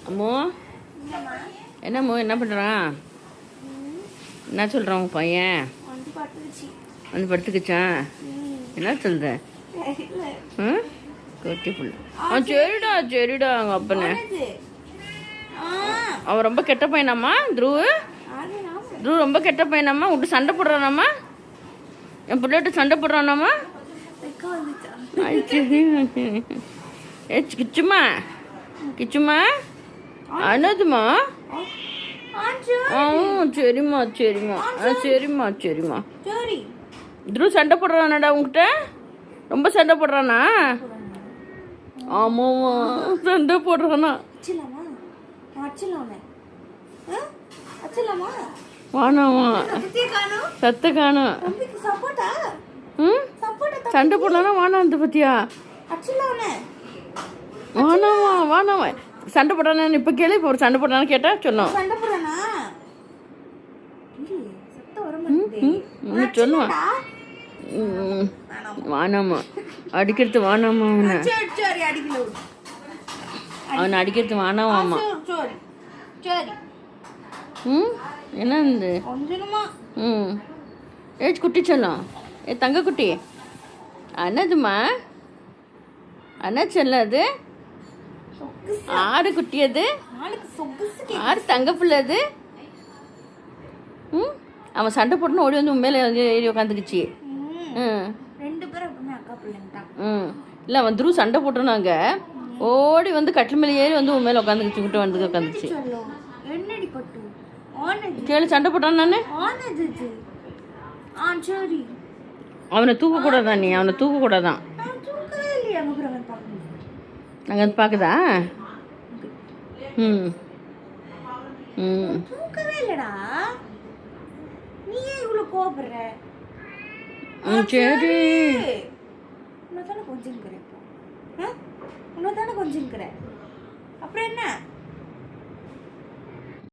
அம்மோ என்னம்மோ என்ன பண்ணுறான்? என்ன சொல்கிறான் உங்கள் பையன்? வந்து படுத்துக்குச்சான்? என்ன சொல்லுத? கொட்டி புள்ள. சரிடா சரிடா அவங்க அப்பனே. அவன் ரொம்ப கெட்ட பையனாம்மா த்ருவ் ரொம்ப கெட்ட பையனாம்மா. விட்டு சண்டை போடுறானாம்மா, என் பிள்ளைகிட்ட சண்டை போடுறானாம்மா. கிச்சுமா கிச்சுமா அனதுமா. சரிம்மா சரிம்மா சரிம்மா சரிம்மா. த்ருவ் சண்டை போடுறானாடா உங்ககிட்ட? ரொம்ப சண்டை போடுறானா? ஆமாம்மா சண்டை போடுறானா? வானாமா சத்த காணும். சண்டை போடலானா வானா அந்த பத்தியா? வானாமா வானாமா சண்டை போடுறானா? இப்போ கேளு. இப்போ ஒரு சண்டை போடுறான்னு கேட்டா சொன்னோம். சொல்லுவான் வானாமா அடிக்கிறது. வானாமா அவனை அடிக்கிறது வானாமாம்மா. என்ன இந்த ஏச்சு குட்டி சொல்லும். தங்க குட்டி அண்ணதுமா அண்ணா சொல்ல. அது ஆறு குட்டி, அது ஆறு தங்க பிள்ளை. அது அவன் சண்டை போட்டுன்னு ஓடி வந்து உண்மையில ஏறி உட்காந்துக்குச்சு. இல்லை அவன் த்ருவ் சண்டை போட்டுருந்தாங்க, ஓடி வந்து கட்டில் மேலே ஏறி வந்து உண்மையில உட்காந்துக்குச்சு. விட்டு வந்து உட்காந்துச்சு. கேளு சண்டை போட்டான். நான் அவனை தூக்கக்கூடாதான். நீ அவனை தூக்கக்கூடாதான். அங்கே வந்து பார்க்குதா? சரி கொஞ்சம் அப்புறம் என்ன?